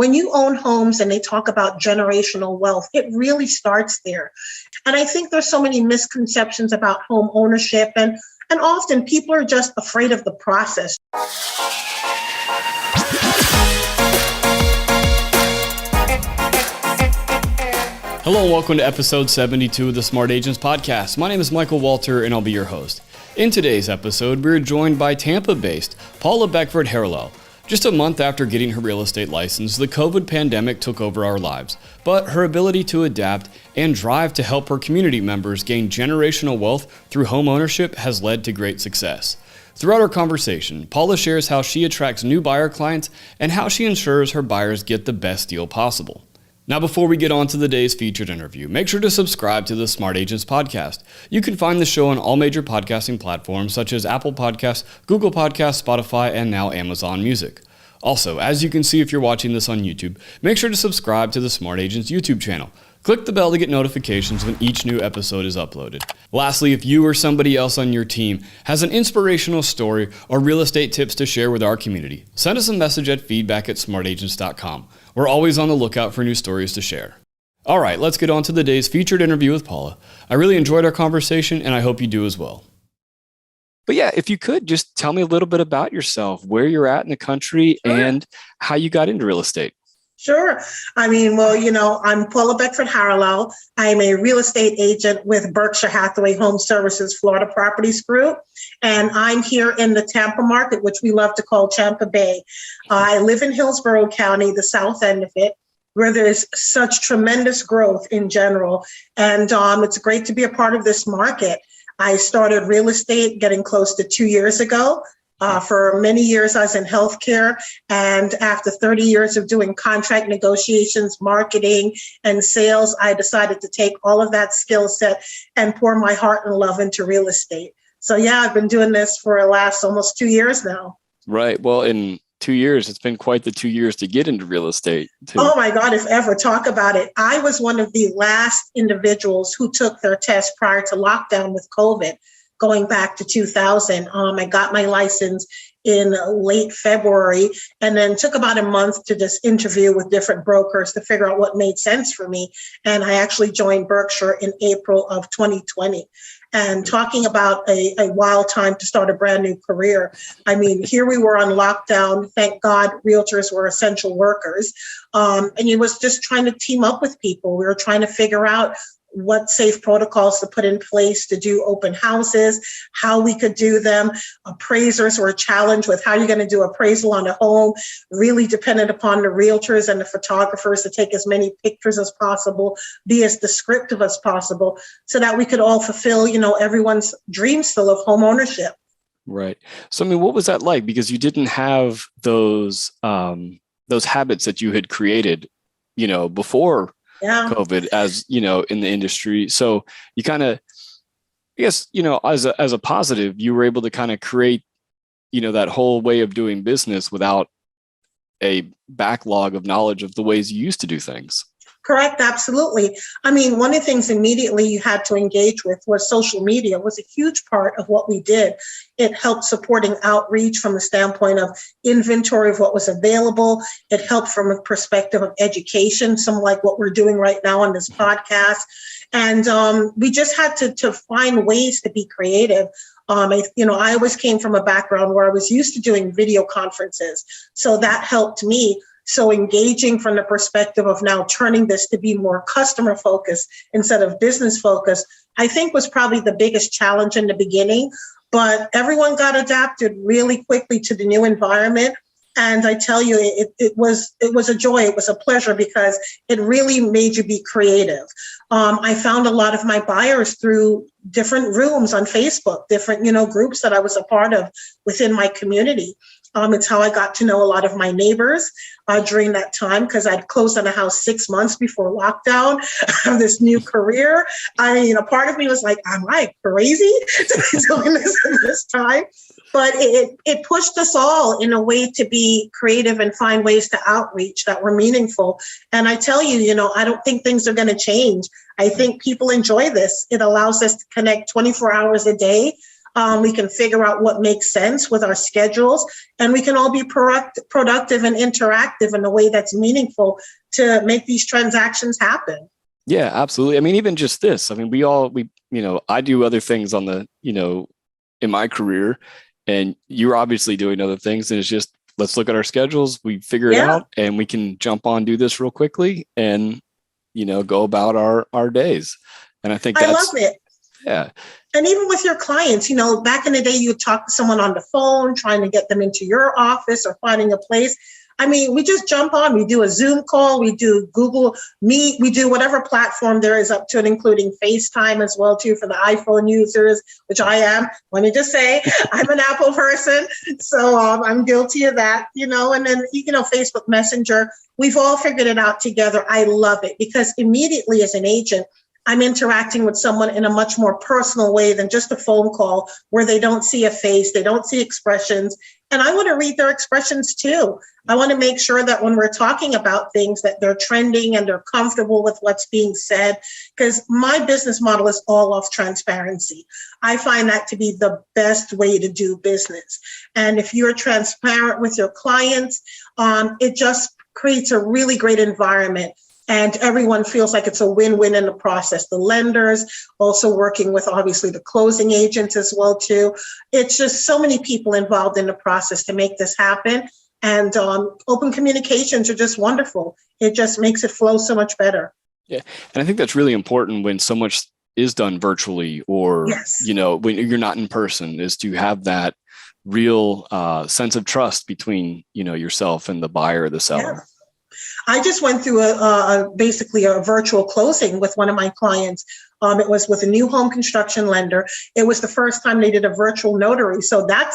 when you own homes and they talk about generational wealth, it really starts there. And I think there's so many misconceptions about home ownership, and often people are just afraid of the process. Hello and welcome to episode 72 of the Smart Agents Podcast. My name is Michael Walter and I'll be your host. In today's episode, we're joined by Tampa-based Paula Beckford-Harrilal. Just a month after getting her real estate license, the COVID pandemic took over our lives, but her ability to adapt and drive to help her community members gain generational wealth through home ownership has led to great success. Throughout our conversation, Paula shares how she attracts new buyer clients and how she ensures her buyers get the best deal possible. Now, before we get on to the day's featured interview, make sure to subscribe to the Smart Agents Podcast. You can find the show on all major podcasting platforms such as Apple Podcasts, Google Podcasts, Spotify, and now Amazon Music. Also, as you can see if you're watching this on YouTube, make sure to subscribe to the Smart Agents YouTube channel. Click the bell to get notifications when each new episode is uploaded. Lastly, if you or somebody else on your team has an inspirational story or real estate tips to share with our community, send us a message at feedback@smartagents.com. We're always on the lookout for new stories to share. All right, let's get on to the day's featured interview with Paula. I really enjoyed our conversation, and I hope you do as well. But yeah, if you could just tell me a little bit about yourself, where you're at in the country, and how you got into real estate. Sure. I'm Paula Beckford-Harrilal. I'm a real estate agent with Berkshire Hathaway Home Services Florida Properties Group. And I'm here in the Tampa market, which we love to call Tampa Bay. I live in Hillsborough County, the south end of it, where there's such tremendous growth in general. And it's great to be a part of this market. I started real estate getting close to 2 years ago. For many years, I was in healthcare, and after 30 years of doing contract negotiations, marketing, and sales, I decided to take all of that skill set and pour my heart and love into real estate. So yeah, I've been doing this for the last almost 2 years now. Right. Well, in 2 years, it's been quite the 2 years to get into real estate, too. Oh my God, if ever, talk about it. I was one of the last individuals who took their test prior to lockdown with COVID. Going back to 2000, I got my license in late February and then took about a month to just interview with different brokers to figure out what made sense for me. And I actually joined Berkshire in April of 2020. And talking about a wild time to start a brand new career. I mean, here we were on lockdown. Thank God realtors were essential workers. And it was just trying to team up with people. We were trying to figure out what safe protocols to put in place to do open houses, how we could do them. Appraisers were challenged with how you're going to do appraisal on a home, really dependent upon the realtors and the photographers to take as many pictures as possible, be as descriptive as possible, so that we could all fulfill, everyone's dream still of home ownership. Right. So, what was that like? Because you didn't have those habits that you had created, before COVID, as in the industry. So you kind of, I guess, as a positive, you were able to kind of create, that whole way of doing business without a backlog of knowledge of the ways you used to do things. Correct. Absolutely. One of the things immediately you had to engage with was social media was a huge part of what we did. It helped supporting outreach from the standpoint of inventory of what was available. It helped from a perspective of education, some like what we're doing right now on this podcast. And we just had to find ways to be creative. I always came from a background where I was used to doing video conferences. So that helped me. So engaging from the perspective of now turning this to be more customer focused instead of business focused, I think was probably the biggest challenge in the beginning. But everyone got adapted really quickly to the new environment. And I tell you, it was a joy. It was a pleasure because it really made you be creative. I found a lot of my buyers through different rooms on Facebook, different, groups that I was a part of within my community. It's how I got to know a lot of my neighbors during that time, because I'd closed on a house 6 months before lockdown of this new career. A part of me was like, am I crazy to be doing this in this time? But it pushed us all in a way to be creative and find ways to outreach that were meaningful. And I tell you, I don't think things are going to change. I think people enjoy this. It allows us to connect 24 hours a day. We can figure out what makes sense with our schedules, and we can all be productive and interactive in a way that's meaningful to make these transactions happen. Yeah, absolutely. I mean, even just this, I mean, I do other things on the, in my career, and you're obviously doing other things. And it's just, let's look at our schedules. We figure it out, and we can jump on, do this real quickly, and, go about our days. And I think I love it. Yeah. And even with your clients, back in the day, you would talk to someone on the phone, trying to get them into your office or finding a place. I mean, we just jump on, we do a Zoom call, we do Google Meet, we do whatever platform there is up to and including FaceTime as well, too, for the iPhone users, which I am. Let me just say, I'm an Apple person, so I'm guilty of that, and then, Facebook Messenger, we've all figured it out together. I love it because immediately as an agent, I'm interacting with someone in a much more personal way than just a phone call where they don't see a face, they don't see expressions. And I want to read their expressions too. I want to make sure that when we're talking about things that they're trending and they're comfortable with what's being said, because my business model is all off transparency. I find that to be the best way to do business. And if you're transparent with your clients, it just creates a really great environment. And everyone feels like it's a win-win in the process. The lenders also working with, obviously, the closing agents as well, too. It's just so many people involved in the process to make this happen. And open communications are just wonderful. It just makes it flow so much better. Yeah. And I think that's really important when so much is done virtually or, when you're not in person, is to have that real sense of trust between, yourself and the buyer or the seller. Yeah. I just went through basically a virtual closing with one of my clients. It was with a new home construction lender. It was the first time they did a virtual notary. So that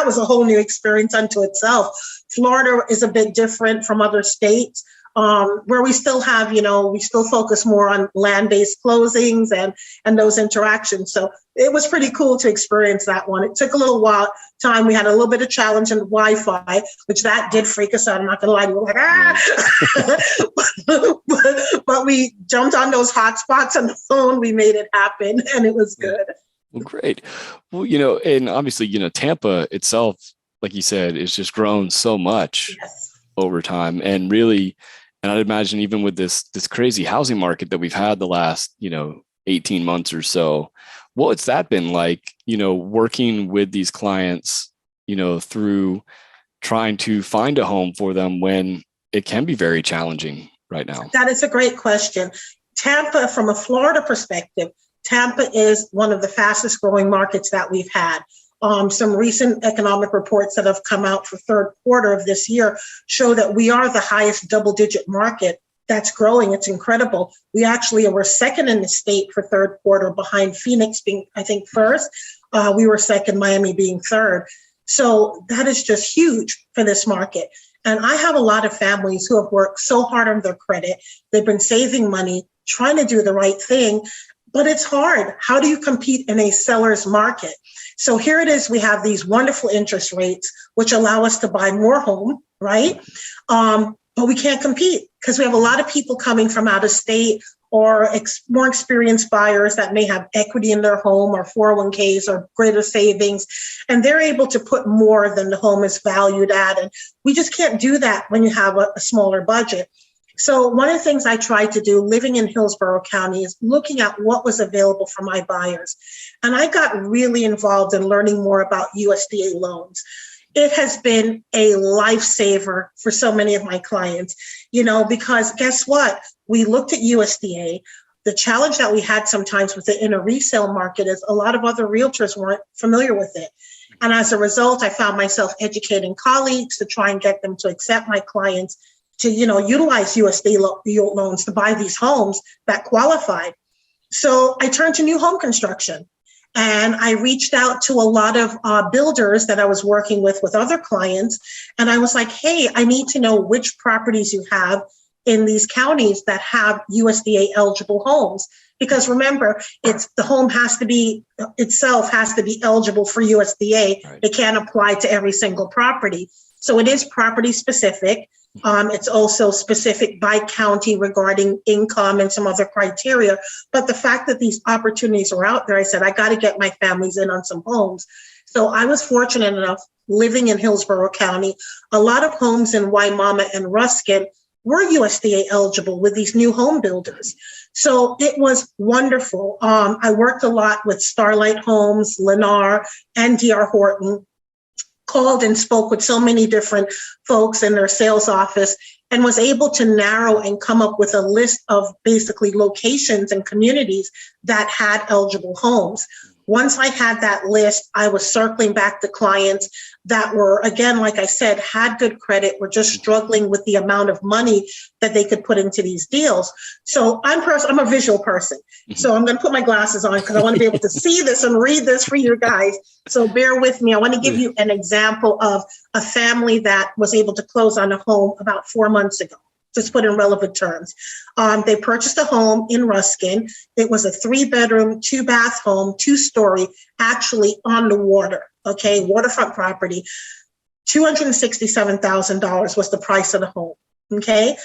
was a whole new experience unto itself. Florida is a bit different from other states. Where we still have, we still focus more on land-based closings and those interactions. So it was pretty cool to experience that one. It took a little time. We had a little bit of challenge in Wi-Fi, which that did freak us out. I'm not going to lie. We were like, but we jumped on those hotspots on the phone. We made it happen, and it was good. Well, great. Well, and obviously, Tampa itself, like you said, is just grown so much over time, and really. And I'd imagine even with this crazy housing market that we've had the last, 18 months or so, what's that been like, working with these clients, through trying to find a home for them when it can be very challenging right now? That is a great question. Tampa, from a Florida perspective, Tampa is one of the fastest growing markets that we've had. Some recent economic reports that have come out for third quarter of this year show that we are the highest double-digit market that's growing. It's incredible. We're second in the state for third quarter, behind Phoenix being, I think, first. We were second, Miami being third. So that is just huge for this market. And I have a lot of families who have worked so hard on their credit. They've been saving money, trying to do the right thing, but it's hard. How do you compete in a seller's market? So here it is. We have these wonderful interest rates, which allow us to buy more home, right? But we can't compete because we have a lot of people coming from out of state or more experienced buyers that may have equity in their home or 401ks or greater savings, and they're able to put more than the home is valued at. And we just can't do that when you have a smaller budget. So one of the things I tried to do living in Hillsborough County is looking at what was available for my buyers. And I got really involved in learning more about USDA loans. It has been a lifesaver for so many of my clients, because guess what? We looked at USDA. The challenge that we had sometimes with it in a resale market is a lot of other realtors weren't familiar with it. And as a result, I found myself educating colleagues to try and get them to accept my clients to, utilize USDA loans to buy these homes that qualified. So I turned to new home construction, and I reached out to a lot of builders that I was working with other clients. And I was like, hey, I need to know which properties you have in these counties that have USDA eligible homes. Because remember, the home has to be eligible for USDA. Right. It can't apply to every single property. So it is property specific. It's also specific by county regarding income and some other criteria. But the fact that these opportunities are out there, I said, I got to get my families in on some homes. So I was fortunate enough living in Hillsborough County. A lot of homes in Waimama and Ruskin were USDA eligible with these new home builders. So it was wonderful. I worked a lot with Starlight Homes, Lennar, and D.R. Horton. Called and spoke with so many different folks in their sales office and was able to narrow and come up with a list of basically locations and communities that had eligible homes. Once I had that list, I was circling back to clients that were, again, like I said, had good credit, were just struggling with the amount of money that they could put into these deals. So I'm a visual person. So I'm going to put my glasses on because I want to be able to see this and read this for you guys. So bear with me. I want to give you an example of a family that was able to close on a home about 4 months ago. Just put in relevant terms. They purchased a home in Ruskin. It was a 3-bedroom, 2-bath home, 2-story, actually on the water, okay, waterfront property. $267,000 was the price of the home, okay?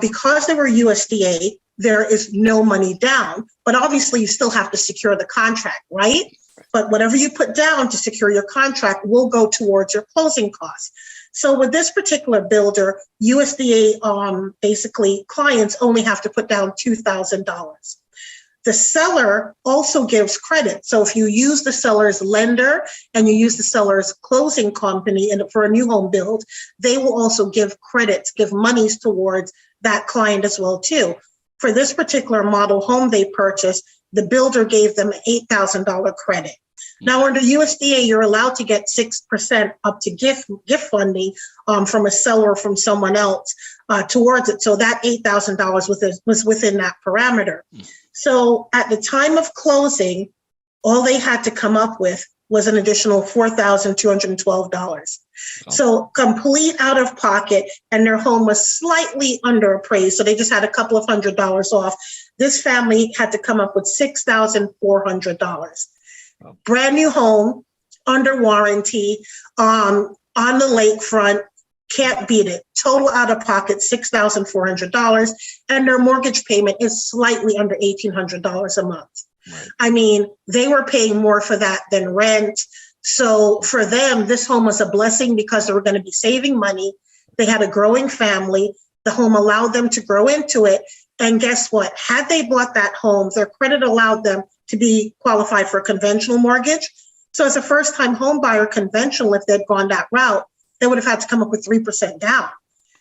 Because they were USDA, there is no money down, but obviously you still have to secure the contract, right? But whatever you put down to secure your contract will go towards your closing costs. So with this particular builder, USDA basically clients only have to put down $2,000. The seller also gives credit. So if you use the seller's lender and you use the seller's closing company for a new home build, they will also give credits, give monies towards that client as well too. For this particular model home they purchased, the builder gave them an $8,000 credit. Now, under USDA, you're allowed to get 6% up to gift funding from a seller or from someone else towards it. So that $8,000 was within that parameter. So at the time of closing, all they had to come up with was an additional $4,212. So complete out of pocket, and their home was slightly underappraised. So they just had a couple of $100 off. This family had to come up with $6,400. Brand new home, under warranty, on the lakefront, can't beat it. Total out of pocket, $6,400. And their mortgage payment is slightly under $1,800 a month. Right. I mean, they were paying more for that than rent. So for them, this home was a blessing because they were going to be saving money. They had a growing family. The home allowed them to grow into it. And guess what? Had they bought that home, their credit allowed them to be qualified for a conventional mortgage. So as a first-time home buyer, conventional, if they'd gone that route, they would have had to come up with 3% down.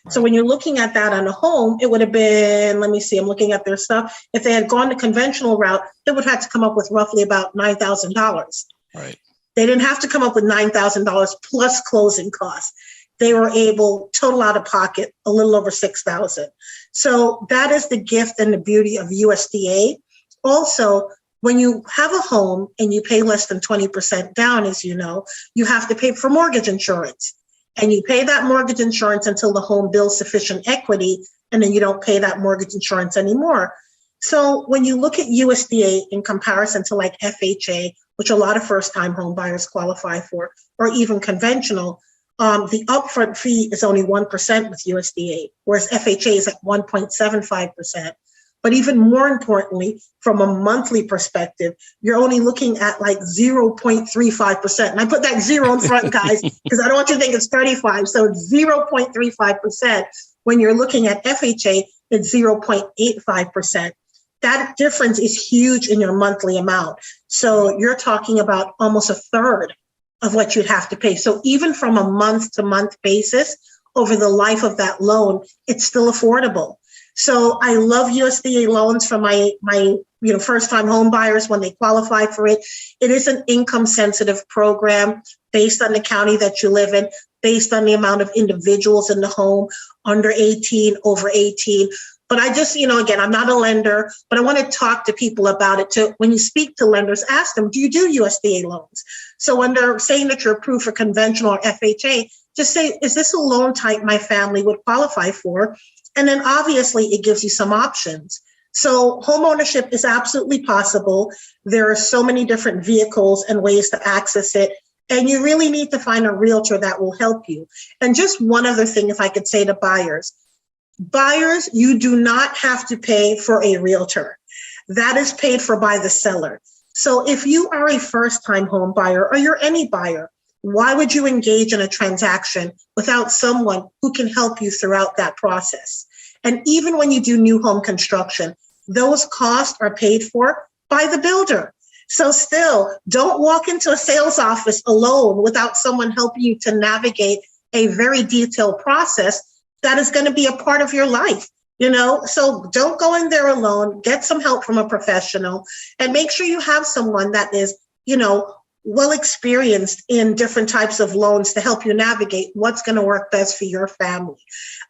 Right. So when you're looking at that on a home, it would have been, let me see, I'm looking at their stuff. If they had gone the conventional route, they would have had to come up with roughly about $9,000. Right. They didn't have to come up with $9,000 plus closing costs. They were able, total out of pocket, a little over $6,000. So that is the gift and the beauty of USDA. Also, when you have a home and you pay less than 20% down, as you know, you have to pay for mortgage insurance. And you pay that mortgage insurance until the home builds sufficient equity, and then you don't pay that mortgage insurance anymore. So when you look at USDA in comparison to like FHA, which a lot of first-time home buyers qualify for, or even conventional, the upfront fee is only 1% with USDA, whereas FHA is at 1.75%. But even more importantly, from a monthly perspective, you're only looking at like 0.35%. And I put that zero in front, guys, because I don't want you to think it's 35. So it's 0.35%. When you're looking at FHA, it's 0.85%. That difference is huge in your monthly amount. So you're talking about almost a third of what you'd have to pay. So even from a month-to-month basis, over the life of that loan, it's still affordable. So I love USDA loans for my first-time home buyers when they qualify for it. It is an income-sensitive program based on the county that you live in, based on the amount of individuals in the home, under 18, over 18. But I just, again, I'm not a lender, but I want to talk to people about it too. When you speak to lenders, ask them, do you do USDA loans? So when they're saying that you're approved for conventional or FHA, just say, is this a loan type my family would qualify for? And then obviously it gives you some options. So homeownership is absolutely possible. There are so many different vehicles and ways to access it. And you really need to find a realtor that will help you. And just one other thing, if I could say to buyers, you do not have to pay for a realtor. That is paid for by the seller. So if you are a first-time home buyer or you're any buyer, why would you engage in a transaction without someone who can help you throughout that process? And even when you do new home construction, those costs are paid for by the builder. So still, don't walk into a sales office alone without someone helping you to navigate a very detailed process that is going to be a part of your life. So don't go in there alone, get some help from a professional, and make sure you have someone that is, well experienced in different types of loans to help you navigate what's going to work best for your family.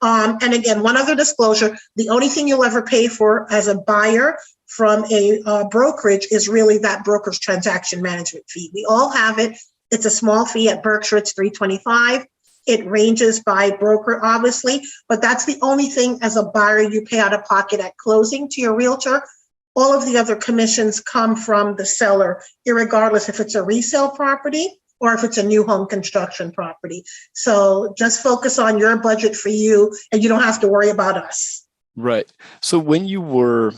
And again, one other disclosure, the only thing you'll ever pay for as a buyer from a brokerage is really that broker's transaction management fee. We all have it. It's a small fee. At Berkshire, it's $325. It ranges by broker, obviously, but that's the only thing as a buyer you pay out of pocket at closing to your realtor. All of the other commissions come from the seller, irregardless if it's a resale property or if it's a new home construction property. So just focus on your budget for you, and you don't have to worry about us. Right. So when you were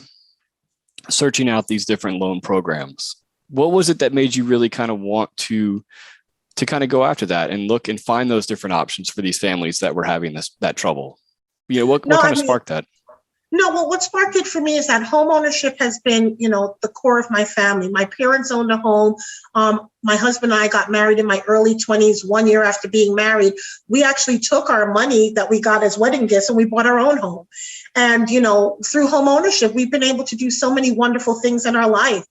searching out these different loan programs, what was it that made you really kind of want to kind of go after that and look and find those different options for these families that were having that trouble? What kind of sparked that? No, well, what sparked it for me is that home ownership has been, the core of my family. My parents owned a home. My husband and I got married in my early 20s. 1 year after being married, we actually took our money that we got as wedding gifts and we bought our own home. And, through home ownership, we've been able to do so many wonderful things in our life.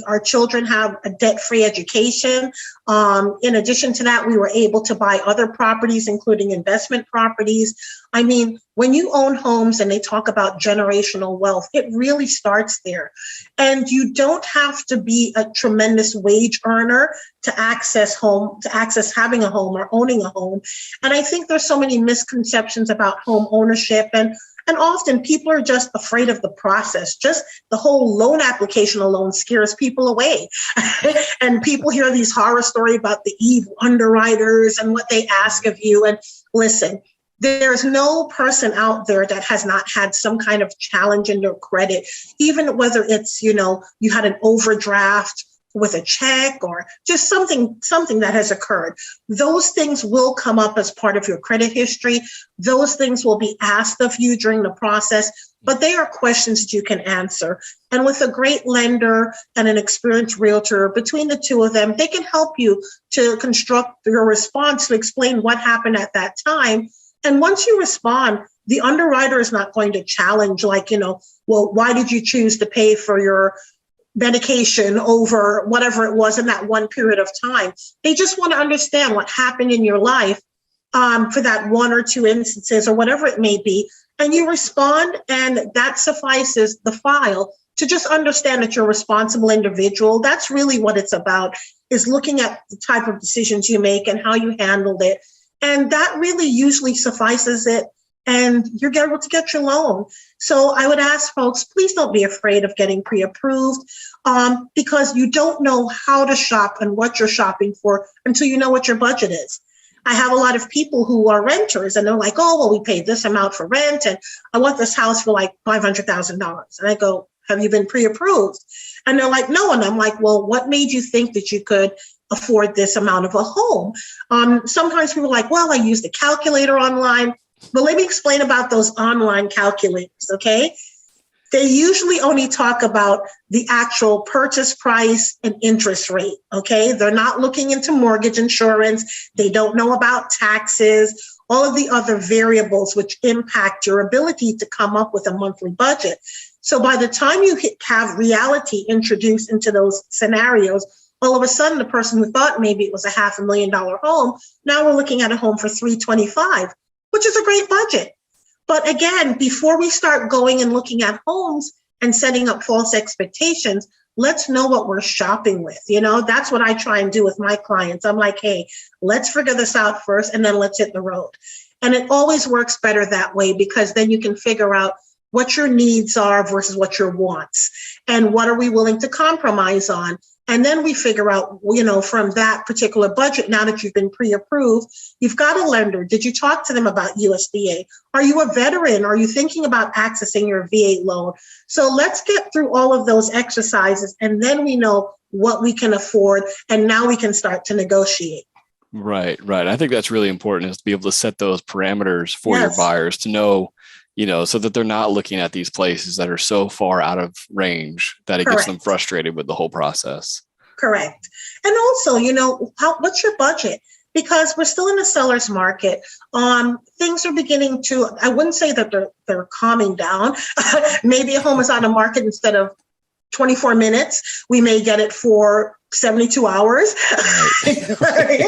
Our children have a debt-free education. In addition to that, we were able to buy other properties, including investment properties. I mean, when you own homes and they talk about generational wealth, it really starts there. And you don't have to be a tremendous wage earner to access having a home or owning a home. And I think there's so many misconceptions about home ownership, and often people are just afraid of the process. Just the whole loan application alone scares people away. And people hear these horror stories about the evil underwriters and what they ask of you. And listen, there's no person out there that has not had some kind of challenge in their credit, even whether it's, you had an overdraft with a check or just something that has occurred. Those things will come up as part of your credit history. Those things will be asked of you during the process, but they are questions that you can answer. And with a great lender and an experienced realtor, between the two of them, they can help you to construct your response to explain what happened at that time. And once you respond, the underwriter is not going to challenge well, why did you choose to pay for your medication over whatever it was in that one period of time. They just want to understand what happened in your life for that one or two instances or whatever it may be. And you respond, and that suffices the file to just understand that you're a responsible individual. That's really what it's about, is looking at the type of decisions you make and how you handled it. And that really usually suffices it, and you're able to get your loan. So I would ask folks, please don't be afraid of getting pre-approved because you don't know how to shop and what you're shopping for until you know what your budget is. I have a lot of people who are renters, and they're like, oh, well, we paid this amount for rent, and I want this house for like $500,000. And I go, have you been pre-approved? And they're like, no. And I'm like, well, what made you think that you could afford this amount of a home? Sometimes people are like, well, I used a calculator online. But let me explain about those online calculators, okay? They usually only talk about the actual purchase price and interest rate, okay? They're not looking into mortgage insurance. They don't know about taxes, all of the other variables which impact your ability to come up with a monthly budget. So by the time you have reality introduced into those scenarios, all of a sudden, the person who thought maybe it was a $500,000 home, now we're looking at a home for $325,000. Which is a great budget. But again, before we start going and looking at homes and setting up false expectations, let's know what we're shopping with. That's what I try and do with my clients. I'm like, hey, let's figure this out first, and then let's hit the road. And it always works better that way, because then you can figure out what your needs are versus what your wants, and what are we willing to compromise on. And then we figure out, from that particular budget, now that you've been pre-approved, you've got a lender. Did you talk to them about USDA? Are you a veteran? Are you thinking about accessing your VA loan? So let's get through all of those exercises, and then we know what we can afford, and now we can start to negotiate. Right. I think that's really important, is to be able to set those parameters for your buyers to know, so that they're not looking at these places that are so far out of range that it gets them frustrated with the whole process. Correct. And also, what's your budget? Because we're still in a seller's market. Things are beginning to, I wouldn't say that they're calming down. Maybe a home is on the market instead of 24 minutes. We may get it for 72 hours. Right.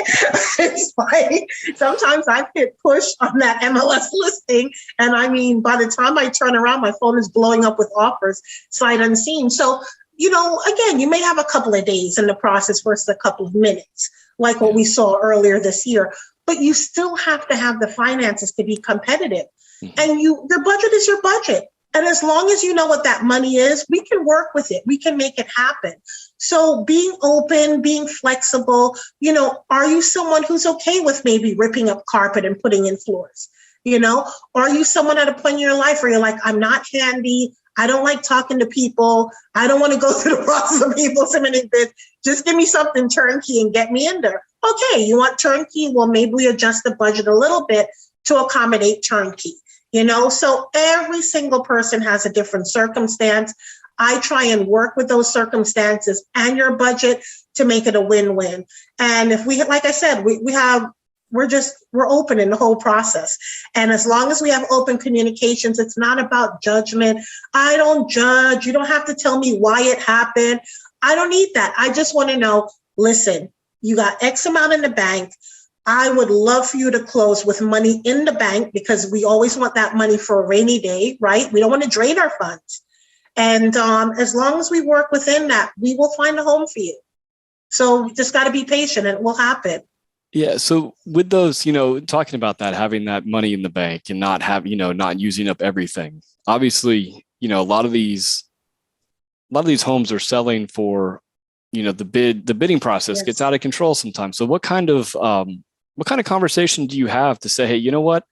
It's like, sometimes I've hit push on that MLS listing. And I mean, by the time I turn around, my phone is blowing up with offers sight unseen. So, again, you may have a couple of days in the process versus a couple of minutes, like what we saw earlier this year. But you still have to have the finances to be competitive. Mm-hmm. And your budget is your budget. And as long as you know what that money is, we can work with it. We can make it happen. So being open, being flexible, are you someone who's okay with maybe ripping up carpet and putting in floors? Are you someone at a point in your life where you're like, I'm not handy. I don't like talking to people. I don't want to go through the process of people submitting bids. Just give me something turnkey and get me in there. Okay, you want turnkey? Well, maybe we adjust the budget a little bit to accommodate turnkey. So every single person has a different circumstance. I try and work with those circumstances and your budget to make it a win-win. And if we, like I said, we're open in the whole process. And as long as we have open communications, it's not about judgment. I don't judge. You don't have to tell me why it happened. I don't need that. I just want to know, listen, you got X amount in the bank. I would love for you to close with money in the bank, because we always want that money for a rainy day, right? We don't want to drain our funds. And as long as we work within that, we will find a home for you. So we just got to be patient, and it will happen. Yeah. So with those, talking about that, having that money in the bank and not using up everything. Obviously, a lot of these homes are selling for, the bidding process gets out of control sometimes. So what kind of conversation do you have to say, hey, you know what?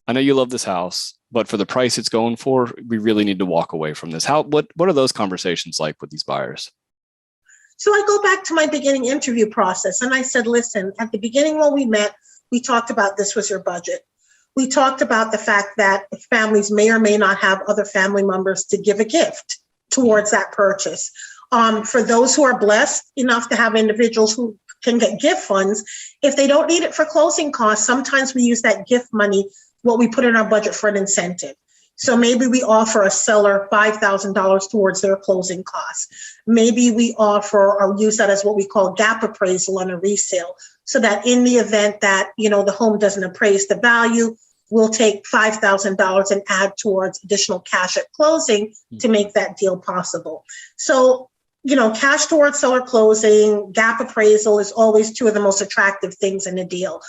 I know you love this house, but for the price it's going for, we really need to walk away from this. What are those conversations like with these buyers? So I go back to my beginning interview process, and I said, listen, at the beginning when we met, we talked about this was your budget. We talked about the fact that families may or may not have other family members to give a gift towards that purchase. For those who are blessed enough to have individuals who can get gift funds, if they don't need it for closing costs, sometimes we use that gift money, what we put in our budget, for an incentive. So maybe we offer a seller $5,000 towards their closing costs. Maybe we offer or use that as what we call gap appraisal on a resale, so that in the event that, the home doesn't appraise the value, we'll take $5,000 and add towards additional cash at closing to make that deal possible. So, cash towards seller closing, gap appraisal is always two of the most attractive things in a deal.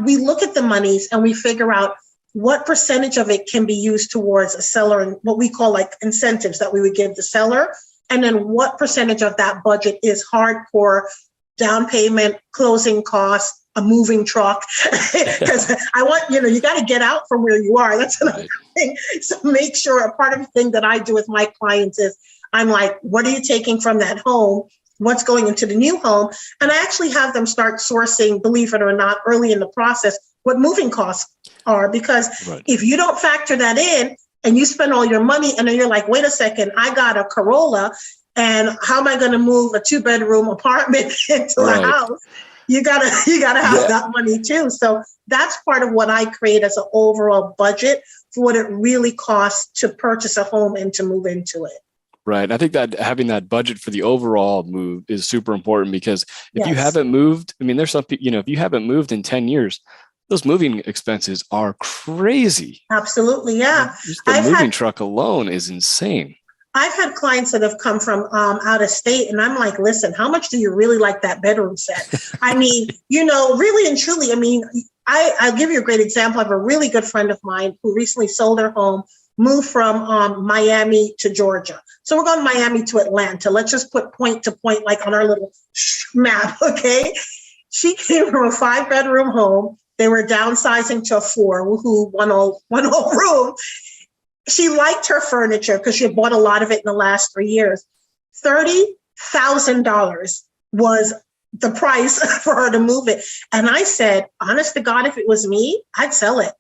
We look at the monies and we figure out what percentage of it can be used towards a seller and what we call like incentives that we would give the seller. And then what percentage of that budget is hardcore down payment, closing costs, a moving truck. Because I want, you got to get out from where you are. That's another thing. So make sure, a part of the thing that I do with my clients is I'm like, what are you taking from that home? What's going into the new home? And I actually have them start sourcing, believe it or not, early in the process, what moving costs are. Because if you don't factor that in and you spend all your money and then you're like, wait a second, I got a Corolla, and how am I going to move a 2-bedroom apartment into a house? You gotta have that money too. So that's part of what I create as an overall budget for what it really costs to purchase a home and to move into it. Right. I think that having that budget for the overall move is super important, because if you haven't moved, there's some, if you haven't moved in 10 years, those moving expenses are crazy. Absolutely. Yeah. Just the moving truck alone is insane. I've had clients that have come from out of state, and I'm like, listen, how much do you really like that bedroom set? Really and truly, I'll give you a great example. I have a really good friend of mine who recently sold her home, move from Miami to Georgia. So we're going Miami to Atlanta. Let's just put point to point, like on our little map, okay? She came from a 5-bedroom home. They were downsizing to a 4, woohoo, one whole room. She liked her furniture because she had bought a lot of it in the last 3 years. $30,000 was the price for her to move it. And I said, honest to God, if it was me, I'd sell it.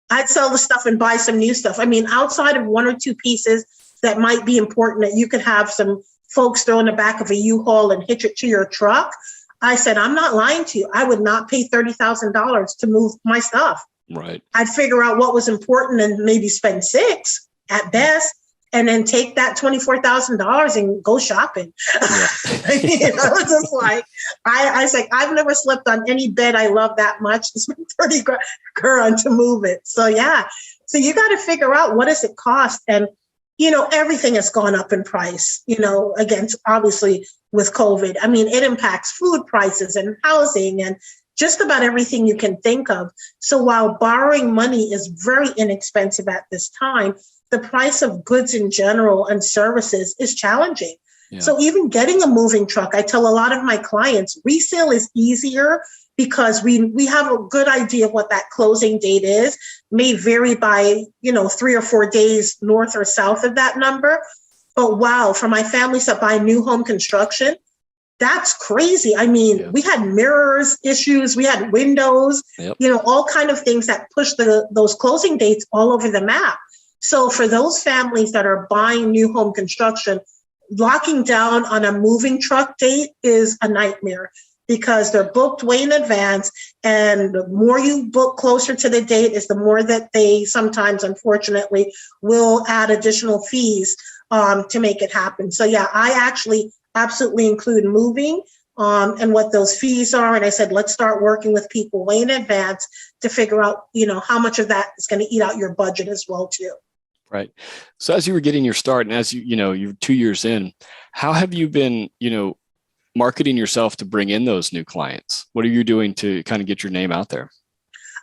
I'd sell the stuff and buy some new stuff. I mean, outside of 1 or 2 pieces that might be important that you could have some folks throw in the back of a U-Haul and hitch it to your truck. I said, I'm not lying to you. I would not pay $30,000 to move my stuff. Right. I'd figure out what was important and maybe spend $6,000 at best, and then take that $24,000 and go shopping. Yeah. I was just like, I was like, I've never slept on any bed I love that much to spend 30 grand to move it. So yeah. So you got to figure out, what does it cost? And, everything has gone up in price, against obviously with COVID. I mean, it impacts food prices and housing and just about everything you can think of. So while borrowing money is very inexpensive at this time, the price of goods in general and services is challenging. Yeah. So even getting a moving truck, I tell a lot of my clients, resale is easier because we have a good idea of what that closing date is. May vary by, 3 or 4 days north or south of that number. But wow, for my families that buy new home construction, that's crazy. I mean, we had mirrors issues, we had windows, all kind of things that push those closing dates all over the map. So for those families that are buying new home construction, locking down on a moving truck date is a nightmare because they're booked way in advance. And the more you book closer to the date is the more that they sometimes, unfortunately, will add additional fees to make it happen. So yeah, I actually absolutely include moving and what those fees are. And I said, let's start working with people way in advance to figure out, how much of that is going to eat out your budget as well, too. Right. So as you were getting your start and as you're 2 years in, how have you been, marketing yourself to bring in those new clients? What are you doing to kind of get your name out there?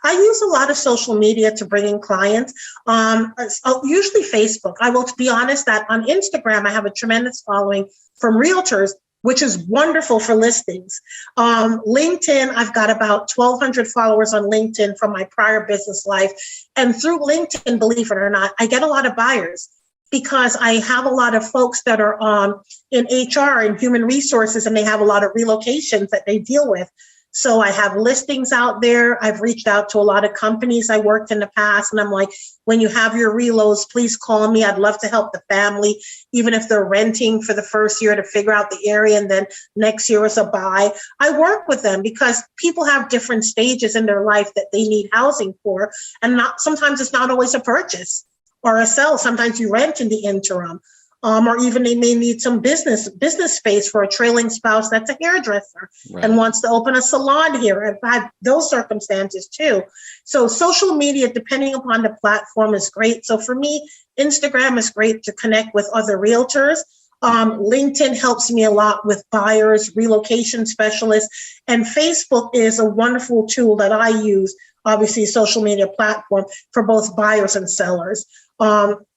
I use a lot of social media to bring in clients, usually Facebook. I will be honest that on Instagram, I have a tremendous following from realtors, which is wonderful for listings. LinkedIn, I've got about 1,200 followers on LinkedIn from my prior business life. And through LinkedIn, believe it or not, I get a lot of buyers because I have a lot of folks that are in HR and human resources, and they have a lot of relocations that they deal with. So I have listings out there. I've reached out to a lot of companies I worked in the past, and I'm like, when you have your reloads, please call me. I'd love to help the family, even if they're renting for the first year to figure out the area, and then next year is a buy. I work with them because people have different stages in their life that they need housing for, and sometimes it's not always a purchase or a sell. Sometimes you rent in the interim. Or even they may need some business space for a trailing spouse that's a hairdresser and wants to open a salon here. I've had those circumstances too. So social media, depending upon the platform, is great. So for me, Instagram is great to connect with other realtors. LinkedIn helps me a lot with buyers, relocation specialists, and Facebook is a wonderful tool that I use, obviously social media platform for both buyers and sellers.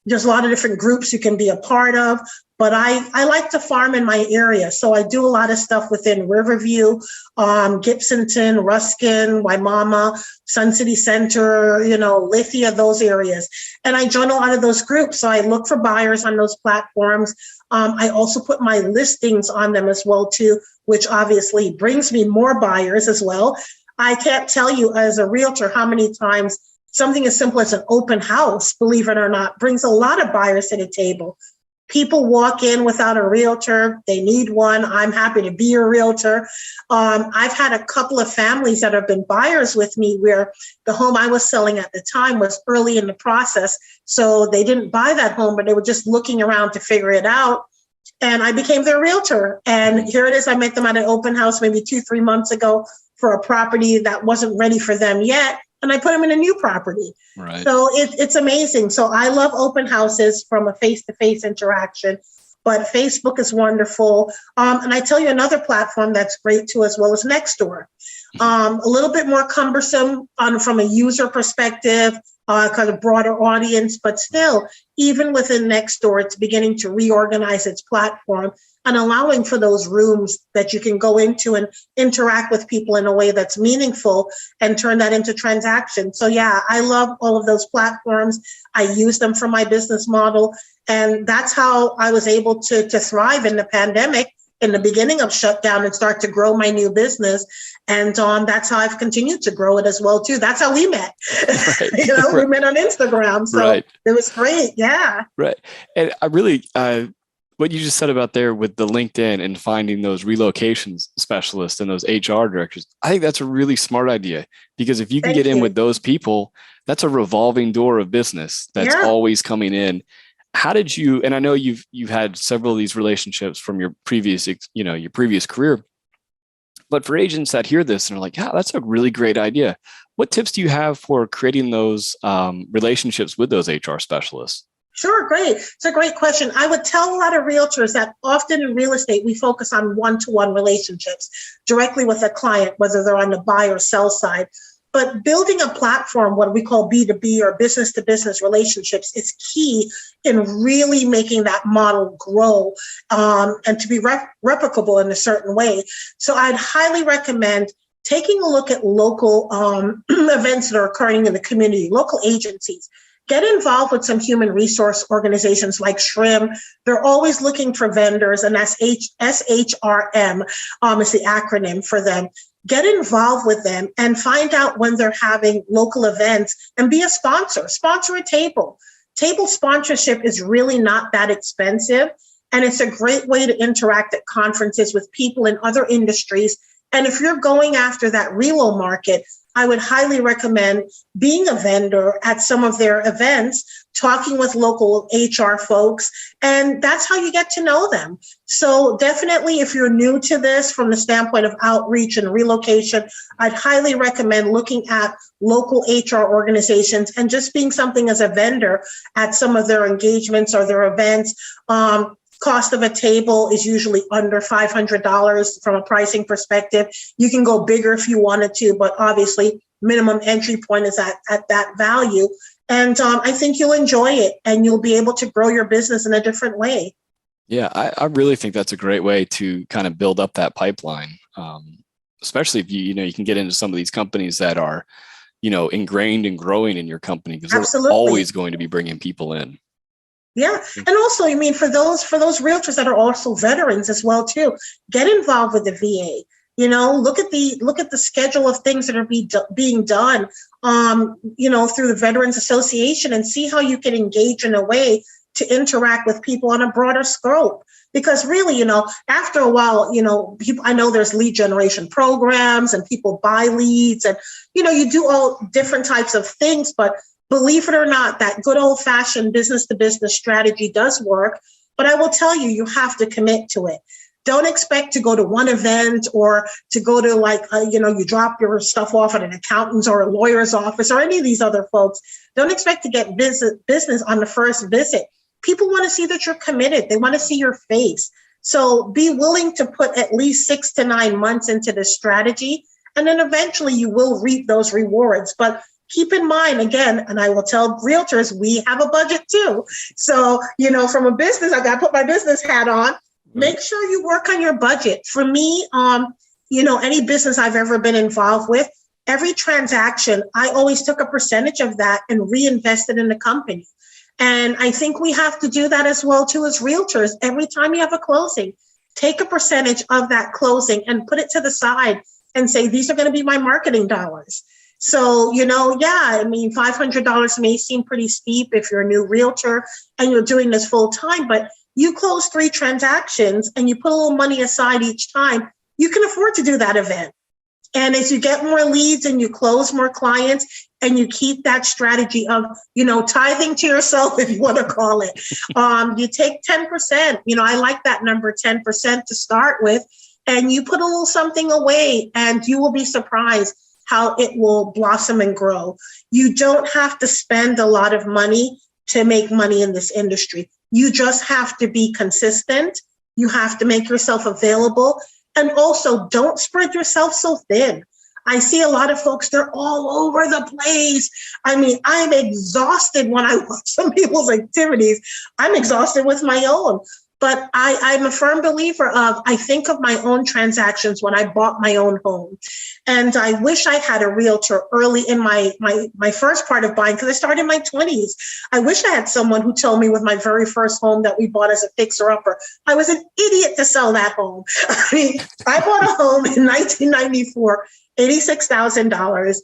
There's a lot of different groups you can be a part of, but I like to farm in my area. So I do a lot of stuff within Riverview, Gibsonton, Ruskin, Waimama, Sun City Center, Lithia, those areas. And I join a lot of those groups. So I look for buyers on those platforms. I also put my listings on them as well, too, which obviously brings me more buyers as well. I can't tell you as a realtor how many times something as simple as an open house, believe it or not, brings a lot of buyers to the table. People walk in without a realtor. They need one. I'm happy to be a realtor. I've had a couple of families that have been buyers with me where the home I was selling at the time was early in the process. So they didn't buy that home, but they were just looking around to figure it out. And I became their realtor. And here it is. I met them at an open house maybe 2-3 months ago for a property that wasn't ready for them yet. And I put them in a new property. Right. So it's amazing. So I love open houses from a face-to-face interaction, but Facebook is wonderful. And I tell you another platform that's great too, as well as Nextdoor. A little bit more cumbersome from a user perspective, kind of broader audience, but still, even within Nextdoor, it's beginning to reorganize its platform and allowing for those rooms that you can go into and interact with people in a way that's meaningful and turn that into transactions. So yeah, I love all of those platforms. I use them for my business model. And that's how I was able to thrive in the pandemic, in the beginning of shutdown, and start to grow my new business. And that's how I've continued to grow it as well, too. That's how we met. Right. We met on Instagram. So It was great. Yeah. Right. And I really, what you just said about there with the LinkedIn and finding those relocation specialists and those HR directors, I think that's a really smart idea, because if you can get in with those people, that's a revolving door of business that's always coming in. How did you, and I know you've had several of these relationships from your previous, your previous career, but for agents that hear this and are like, yeah, that's a really great idea. What tips do you have for creating those relationships with those HR specialists? Sure, great. It's a great question. I would tell a lot of realtors that often in real estate, we focus on one-to-one relationships directly with a client, whether they're on the buy or sell side. But building a platform, what we call B2B or business-to-business relationships, is key in really making that model grow and to be replicable in a certain way. So I'd highly recommend taking a look at local events that are occurring in the community, local agencies. Get involved with some human resource organizations like SHRM. They're always looking for vendors, and that's SHRM is the acronym for them. Get involved with them and find out when they're having local events and be a sponsor. Sponsor a table. Table sponsorship is really not that expensive, and it's a great way to interact at conferences with people in other industries. And if you're going after that relo market, I would highly recommend being a vendor at some of their events, talking with local HR folks, and that's how you get to know them. So definitely, if you're new to this from the standpoint of outreach and relocation, I'd highly recommend looking at local HR organizations and just being something as a vendor at some of their engagements or their events. Cost of a table is usually under $500 from a pricing perspective. You can go bigger if you wanted to, but obviously minimum entry point is at that value. And I think you'll enjoy it and you'll be able to grow your business in a different way. Yeah, I really think that's a great way to kind of build up that pipeline, especially if you can get into some of these companies that are, ingrained and growing in your company, because they're always going to be bringing people in. Yeah. And also, for those realtors that are also veterans as well, too, get involved with the VA. Look at the schedule of things that are being done, through the Veterans Association, and see how you can engage in a way to interact with people on a broader scope. Because really, after a while, people, I know there's lead generation programs and people buy leads and, you do all different types of things, but believe it or not, that good old-fashioned business-to-business strategy does work, but I will tell you, you have to commit to it. Don't expect to go to one event or to go to you drop your stuff off at an accountant's or a lawyer's office or any of these other folks. Don't expect to get business on the first visit. People want to see that you're committed. They want to see your face. So be willing to put at least 6 to 9 months into this strategy, and then eventually you will reap those rewards. But keep in mind, again, and I will tell realtors, we have a budget too. So, from a business, I got to put my business hat on. Make sure you work on your budget. For me, any business I've ever been involved with, every transaction, I always took a percentage of that and reinvested in the company. And I think we have to do that as well too as realtors. Every time you have a closing, take a percentage of that closing and put it to the side and say, these are going to be my marketing dollars. So, $500 may seem pretty steep if you're a new realtor and you're doing this full time, but you close 3 transactions and you put a little money aside each time, you can afford to do that event. And as you get more leads and you close more clients and you keep that strategy of, tithing to yourself, if you want to call it, you take 10%, I like that number, 10% to start with, and you put a little something away and you will be surprised how it will blossom and grow. You don't have to spend a lot of money to make money in this industry. You just have to be consistent. You have to make yourself available. And also, don't spread yourself so thin. I see a lot of folks, they're all over the place. I mean, I'm exhausted when I watch some people's activities. I'm exhausted with my own. But I'm a firm believer of, I think of my own transactions when I bought my own home. And I wish I had a realtor early in my first part of buying, because I started in my 20s. I wish I had someone who told me with my very first home that we bought as a fixer-upper. I was an idiot to sell that home. I mean, I bought a home in 1994, $86,000.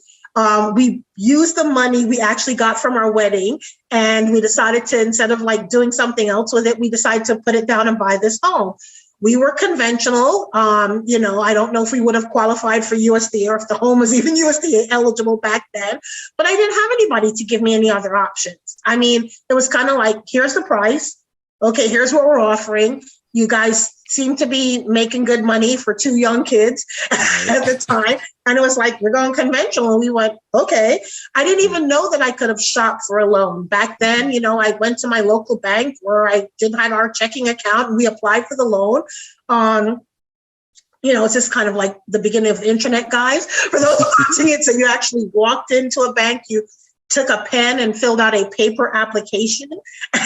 We used the money we actually got from our wedding, and we decided to, instead of like doing something else with it, we decided to put it down and buy this home. We were conventional. I don't know if we would have qualified for USDA or if the home was even USDA eligible back then, but I didn't have anybody to give me any other options. I mean, it was kind of like, here's the price. Okay, here's what we're offering. You guys seem to be making good money for two young kids at the time. And it was like, we're going conventional. And we went, okay. I didn't even know that I could have shopped for a loan. Back then, I went to my local bank where I did have our checking account, and we applied for the loan. It's just kind of like the beginning of the internet, guys, for those watching it. So you actually walked into a bank, you took a pen and filled out a paper application,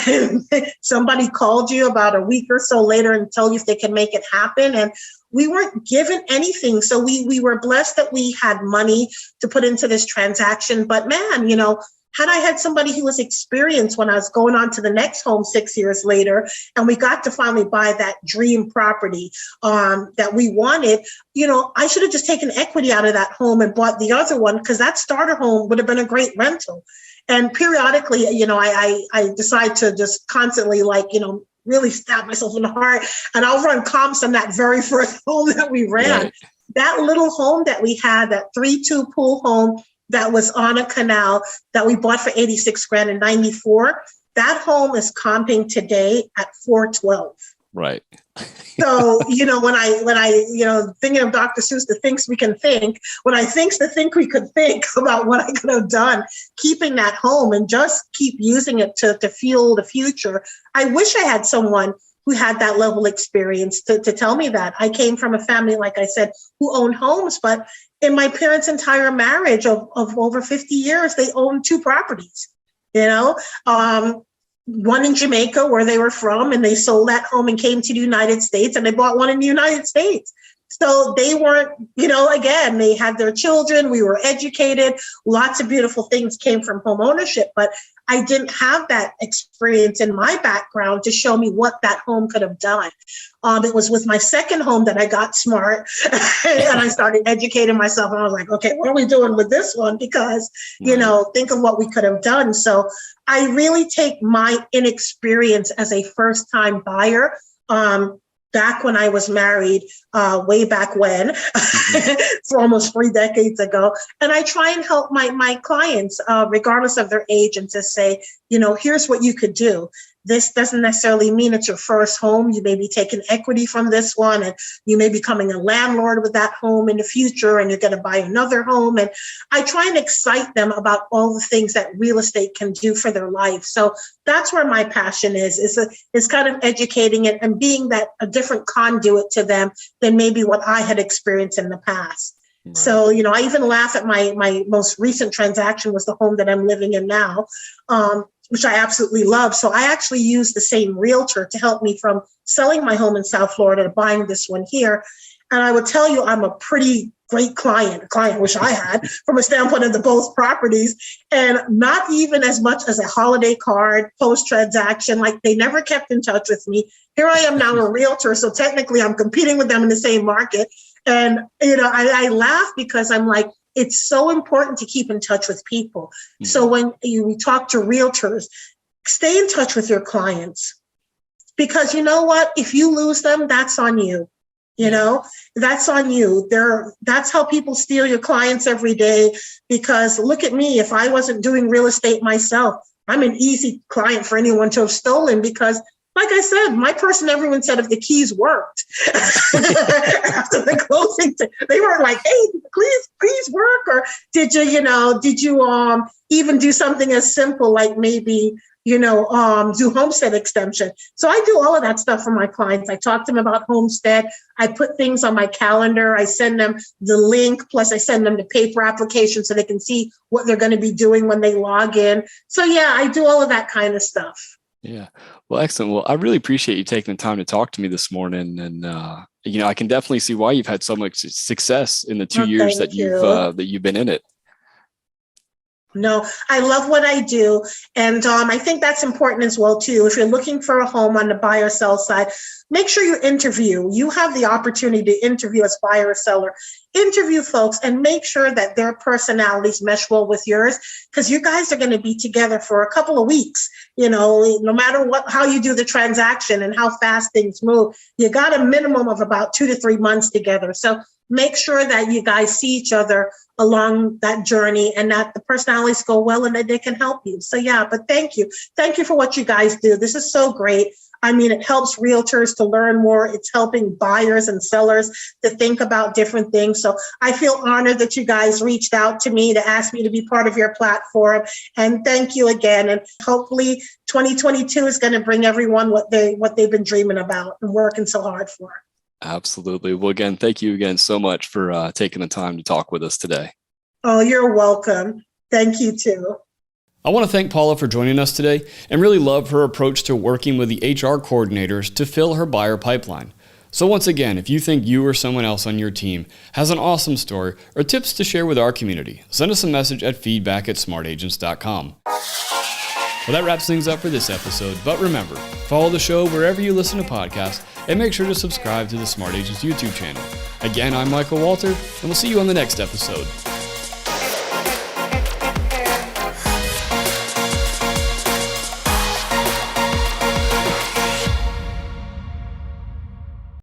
and somebody called you about a week or so later and told you if they can make it happen. And we weren't given anything. So we were blessed that we had money to put into this transaction. But man, had I had somebody who was experienced when I was going on to the next home 6 years later, and we got to finally buy that dream property that we wanted, I should have just taken equity out of that home and bought the other one, because that starter home would have been a great rental. And periodically, I decide to just constantly really stab myself in the heart, and I'll run comps on that very first home that we ran. Right. That little home that we had, that 3-2 pool home, that was on a canal that we bought for $86,000 in 94. That home is comping today at $412. Right. So, when I thinking of Dr. Seuss, the things we can think, when I think the think we could think about what I could have done, keeping that home and just keep using it to fuel the future. I wish I had someone who had that level of experience to tell me that. I came from a family, like I said, who owned homes, but in my parents' entire marriage of over 50 years, they owned 2 properties, one in Jamaica where they were from, and they sold that home and came to the United States, and they bought one in the United States. So they weren't, again, they had their children, we were educated, lots of beautiful things came from home ownership, but I didn't have that experience in my background to show me what that home could have done. It was with my second home that I got smart and I started educating myself, and I was like, okay, what are we doing with this one? Because, think of what we could have done. So I really take my inexperience as a first-time buyer, back when I was married, way back when, for almost 3 decades ago. And I try and help my clients, regardless of their age, and to say, here's what you could do. This doesn't necessarily mean it's your first home. You may be taking equity from this one, and you may be becoming a landlord with that home in the future, and you're going to buy another home. And I try and excite them about all the things that real estate can do for their life. So that's where my passion is kind of educating it and being that a different conduit to them than maybe what I had experienced in the past. Right. So, I even laugh at my most recent transaction was the home that I'm living in now, which I absolutely love. So I actually used the same realtor to help me from selling my home in South Florida to buying this one here. And I would tell you, I'm a pretty great client, a client I wish I had, from a standpoint of the both properties, and not even as much as a holiday card post-transaction. Like, they never kept in touch with me. Here I am now, a realtor. So technically I'm competing with them in the same market. And, I laugh because I'm like, it's so important to keep in touch with people. Mm-hmm. So when we talk to realtors, stay in touch with your clients, because you know what? If you lose them, that's on you. That's on you. That's how people steal your clients every day. Because look at me, if I wasn't doing real estate myself, I'm an easy client for anyone to have stolen, because like I said, my person, everyone said if the keys worked after the closing, they were like, hey, please work. Or did you even do something as simple like maybe, do homestead extension. So I do all of that stuff for my clients. I talk to them about homestead. I put things on my calendar. I send them the link, plus I send them the paper application so they can see what they're going to be doing when they log in. So yeah, I do all of that kind of stuff. Yeah. Well, excellent. Well, I really appreciate you taking the time to talk to me this morning. And, I can definitely see why you've had so much success in the 2 years that you've been in it. No, I love what I do. And I think that's important as well, too. If you're looking for a home on the buy or sell side, make sure you interview. You have the opportunity to interview as buyer or seller. Interview folks and make sure that their personalities mesh well with yours, because you guys are going to be together for a couple of weeks. No matter how you do the transaction and how fast things move, you got a minimum of about 2 to 3 months together. So make sure that you guys see each other along that journey and that the personalities go well and that they can help you. So yeah, but thank you. Thank you for what you guys do. This is so great. I mean, it helps realtors to learn more. It's helping buyers and sellers to think about different things. So I feel honored that you guys reached out to me to ask me to be part of your platform. And thank you again. And hopefully 2022 is going to bring everyone what they've been dreaming about and working so hard for. Absolutely. Well, again, thank you again so much for taking the time to talk with us today. Oh, you're welcome. Thank you too. I want to thank Paula for joining us today and really love her approach to working with the HR coordinators to fill her buyer pipeline. So once again, if you think you or someone else on your team has an awesome story or tips to share with our community, send us a message at feedback@smartagents.com. Well, that wraps things up for this episode, but remember, follow the show wherever you listen to podcasts and make sure to subscribe to the Smart Agents YouTube channel. Again, I'm Michael Walter, and we'll see you on the next episode.